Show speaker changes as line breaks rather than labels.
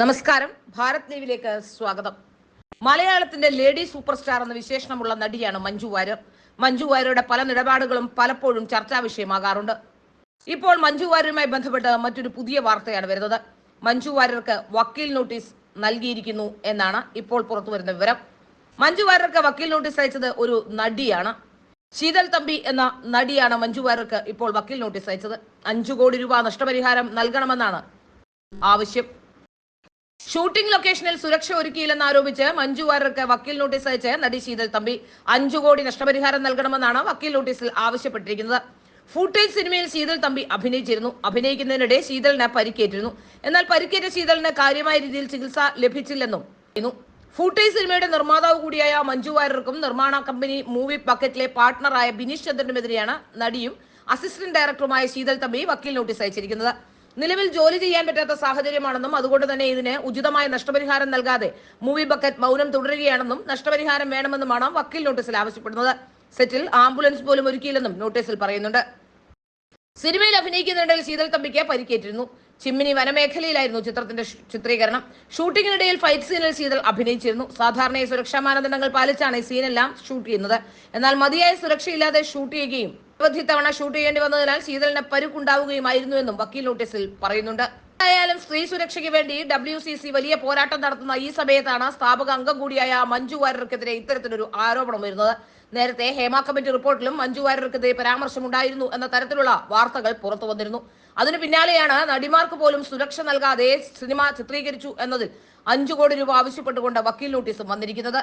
നമസ്കാരം. ഭാരത് ലീവിലേക്ക് സ്വാഗതം. മലയാളത്തിന്റെ ലേഡി സൂപ്പർ സ്റ്റാർ എന്ന വിശേഷണമുള്ള നടിയാണ് മഞ്ജു വാര്യർ. മഞ്ജു വാര്യരുടെ പല നിലപാടുകളും പലപ്പോഴും ചർച്ചാ വിഷയമാകാറുണ്ട്. ഇപ്പോൾ മഞ്ജു വാര്യരുമായി ബന്ധപ്പെട്ട് മറ്റൊരു പുതിയ വാർത്തയാണ് വരുന്നത്. മഞ്ജു വാര്യർക്ക് വക്കീൽ നോട്ടീസ് നൽകിയിരിക്കുന്നു എന്നാണ് ഇപ്പോൾ പുറത്തുവരുന്ന വിവരം. മഞ്ജു വാര്യർക്ക് വക്കീൽ നോട്ടീസ് അയച്ചത് ഒരു നടിയാണ്. ശീതൽ തമ്പി എന്ന നടിയാണ് മഞ്ജു വാര്യർക്ക് ഇപ്പോൾ വക്കീൽ നോട്ടീസ് അയച്ചത്. 5 കോടി രൂപ നഷ്ടപരിഹാരം നൽകണമെന്നാണ് ആവശ്യം. ഷൂട്ടിംഗ് ലൊക്കേഷനിൽ സുരക്ഷ ഒരുക്കിയില്ലെന്ന് ആരോപിച്ച് മഞ്ജു വാര്യർക്ക് വക്കീൽ നോട്ടീസ് അയച്ച് നടി ശീതൽ തമ്പി 5 കോടി നഷ്ടപരിഹാരം നൽകണമെന്നാണ് വക്കീൽ നോട്ടീസിൽ ആവശ്യപ്പെട്ടിരിക്കുന്നത്. ഫൂട്ടേജ് സിനിമയിൽ ശീതൽ തമ്പി അഭിനയിച്ചിരുന്നു. അഭിനയിക്കുന്നതിനിടെ ശീതലിന് പരിക്കേറ്റിരുന്നു. എന്നാൽ പരിക്കേറ്റ ശീതലിന് കാര്യമായ രീതിയിൽ ചികിത്സ ലഭിച്ചില്ലെന്നും ഫൂട്ടേജ് സിനിമയുടെ നിർമ്മാതാവ് കൂടിയായ മഞ്ജു വാര്യർക്കും നിർമ്മാണ കമ്പനി മൂവി ബക്കറ്റിലെ പാർട്ട്ണറായ ബിനീഷ് ചന്ദ്രനുമെതിരെയാണ് നടിയും അസിസ്റ്റന്റ് ഡയറക്ടറുമായ ശീതൽ തമ്പി വക്കീൽ നോട്ടീസ് അയച്ചിരിക്കുന്നത്. നിലവിൽ ജോലി ചെയ്യാൻ പറ്റാത്ത സാഹചര്യമാണെന്നും അതുകൊണ്ട് തന്നെ ഇതിന് ഉചിതമായ നഷ്ടപരിഹാരം നൽകാതെ മൂവി ബക്കറ്റ് മൗനം തുടരുകയാണെന്നും നഷ്ടപരിഹാരം വേണമെന്നുമാണ് വക്കീൽ നോട്ടീസിൽ ആവശ്യപ്പെടുന്നത്. സെറ്റിൽ ആംബുലൻസ് പോലും ഒരുക്കിയില്ലെന്നും നോട്ടീസിൽ പറയുന്നുണ്ട്. സിനിമയിൽ അഭിനയിക്കുന്നതിനിടയിൽ ശീതൽ തമ്പിക്ക് പരിക്കേറ്റിരുന്നു. ചിമ്മിനി വനമേഖലയിലായിരുന്നു ചിത്രത്തിന്റെ ചിത്രീകരണം. ഷൂട്ടിങ്ങിനിടയിൽ ഫൈറ്റ് സീനിൽ ശീതൽ അഭിനയിച്ചിരുന്നു. സാധാരണയായി സുരക്ഷാ മാനദണ്ഡങ്ങൾ പാലിച്ചാണ് ഈ സീനെല്ലാം ഷൂട്ട് ചെയ്യുന്നത്. എന്നാൽ മതിയായ സുരക്ഷയില്ലാതെ ഷൂട്ട് ചെയ്യുകയും നിരവധി തവണ ഷൂട്ട് ചെയ്യേണ്ടി വന്നതിനാൽ ശീതലിന് പരുക്കുണ്ടാവുകയുമായിരുന്നുവെന്നും വക്കീൽ നോട്ടീസിൽ പറയുന്നുണ്ട്. എന്തായാലും സ്ത്രീ സുരക്ഷയ്ക്ക് വേണ്ടി WCC വലിയ പോരാട്ടം നടത്തുന്ന ഈ സമയത്താണ് സ്ഥാപക അംഗം കൂടിയായ മഞ്ജു വാര്യർക്കെതിരെ ഇത്തരത്തിലൊരു ആരോപണം വരുന്നത്. നേരത്തെ ഹേമ കമ്മിറ്റി റിപ്പോർട്ടിലും മഞ്ജു വാര്യർക്കെതിരെ പരാമർശമുണ്ടായിരുന്നു എന്ന തരത്തിലുള്ള വാർത്തകൾ പുറത്തു വന്നിരുന്നു. അതിനു പിന്നാലെയാണ് നടിമാർക്ക് പോലും സുരക്ഷ നൽകാതെ സിനിമ ചിത്രീകരിച്ചു എന്നതിൽ 5 കോടി രൂപ ആവശ്യപ്പെട്ടുകൊണ്ട് വക്കീൽ നോട്ടീസും വന്നിരിക്കുന്നത്.